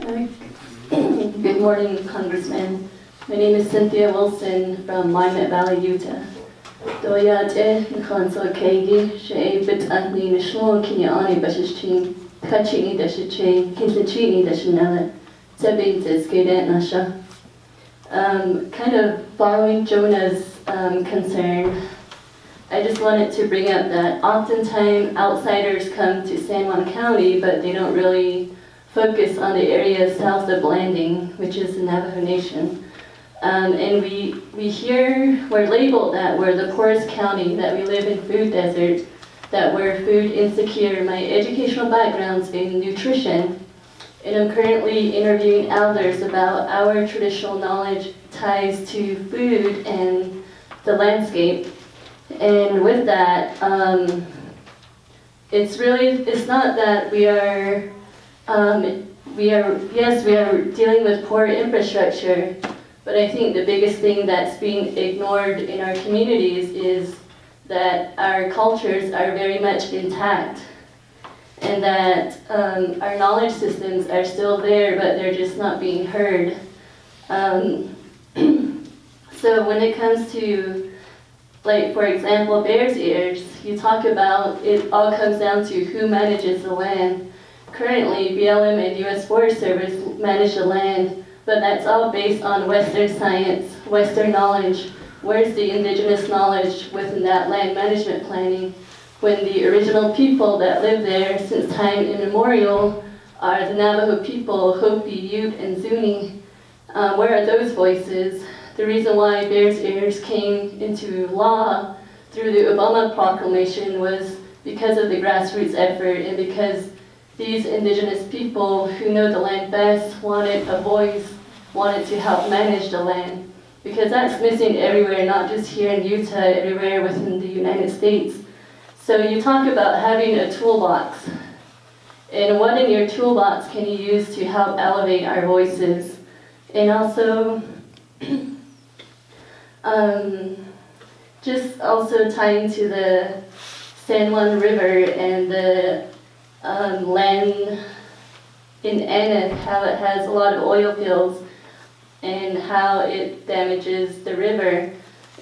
Good morning, Congressman. My name is Cynthia Wilson from Willamette Valley, Utah. Doyate Nkonso Kagi, Shea Bit Anthony Nishmo Kinyani Bashichin, Kachini Dashichin, Kinchini Dashinella, Tebin Skadet Nasha. Kind of following Jonah's concern, I just wanted to bring up that oftentimes outsiders come to San Juan County, but they don't really focus on the area south of Blanding, which is the Navajo Nation. And we hear, we're labeled that we're the poorest county, that we live in food desert, that we're food insecure. My educational background's in nutrition, and I'm currently interviewing elders about our traditional knowledge ties to food and the landscape. And with that, it's not that we are dealing with poor infrastructure, but I think the biggest thing that's being ignored in our communities is that our cultures are very much intact, and that our knowledge systems are still there, but they're just not being heard. So when it comes to, like, for example, Bears Ears, you talk about it all comes down to who manages the land. Currently, BLM and U.S. Forest Service manage the land, but that's all based on Western science, Western knowledge. Where's the indigenous knowledge within that land management planning? When the original people that live there since time immemorial are the Navajo people, Hopi, Ute, and Zuni. Where are those voices? The reason why Bears Ears came into law through the Obama proclamation was because of the grassroots effort, and because these indigenous people who know the land best wanted a voice, wanted to help manage the land. Because that's missing everywhere, not just here in Utah, everywhere within the United States. So you talk about having a toolbox, and what in your toolbox can you use to help elevate our voices? And also, just also tying to the San Juan River and the land in Aneth, how it has a lot of oil fields and how it damages the river.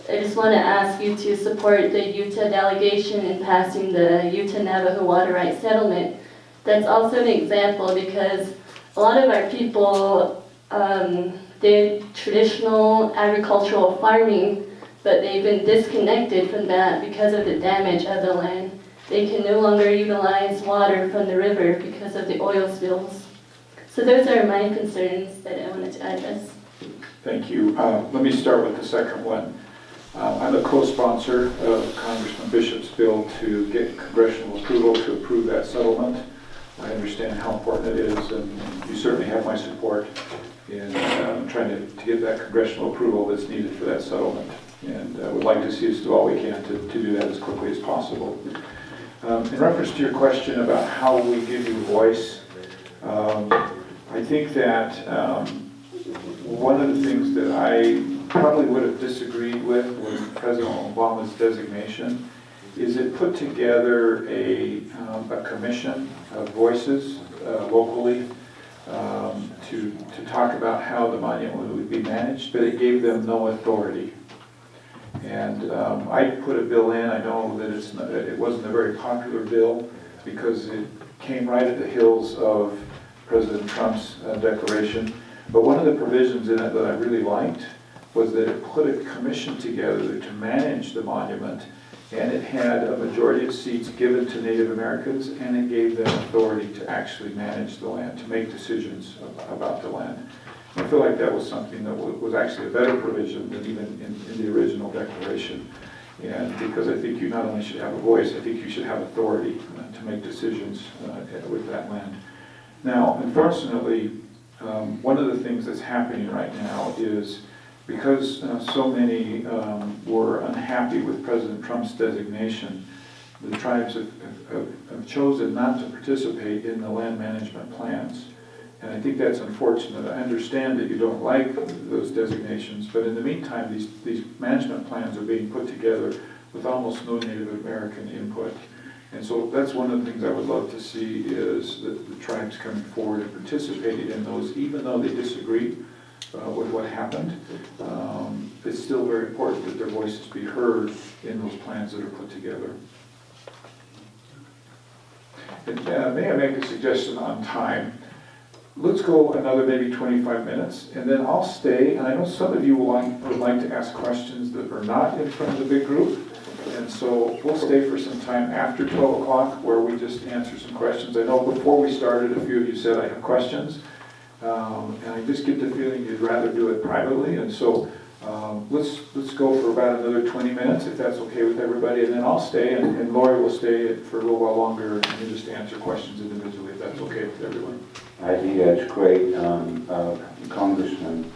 I just want to ask you to support the Utah delegation in passing the Utah Navajo Water Rights Settlement. That's also an example because a lot of our people did traditional agricultural farming, but they've been disconnected from that because of the damage of the land. They can no longer utilize water from the river because of the oil spills. So those are my concerns that I wanted to address. Thank you. Let me start with the second one. I'm a co-sponsor of Congressman Bishop's bill to get congressional approval to approve that settlement. I understand how important it is, and you certainly have my support in trying to get that congressional approval that's needed for that settlement. And would like to see us do all we can to do that as quickly as possible. In reference to your question about how we give you voice, I think that one of the things that I probably would have disagreed with President Obama's designation is it put together a commission of voices locally to talk about how the monument would be managed, but it gave them no authority. And I put a bill in. I know that it wasn't a very popular bill because it came right at the heels of President Trump's declaration. But one of the provisions in it that I really liked was that it put a commission together to manage the monument, and it had a majority of seats given to Native Americans, and it gave them authority to actually manage the land, to make decisions about the land. I feel like that was something that was actually a better provision than even in the original declaration. And because I think you not only should have a voice, I think you should have authority to make decisions with that land. Now, unfortunately, one of the things that's happening right now is because so many were unhappy with President Trump's designation, the tribes have chosen not to participate in the land management plans. And I think that's unfortunate. I understand that you don't like those designations, but in the meantime, these management plans are being put together with almost no Native American input. And so that's one of the things I would love to see is that the tribes coming forward and participating in those, even though they disagree with what happened. It's still very important that their voices be heard in those plans that are put together. And, may I make a suggestion on time? Let's go another maybe 25 minutes, and then I'll stay, and I know some of you would like to ask questions that are not in front of the big group, and so we'll stay for some time after 12 o'clock where we just answer some questions. I know before we started, a few of you said I have questions, and I just get the feeling you'd rather do it privately, and so let's go for about another 20 minutes, if that's okay with everybody, and then I'll stay, and Lori will stay for a little while longer, and you just answer questions individually, if that's okay with everyone. I think that's great, Congressman.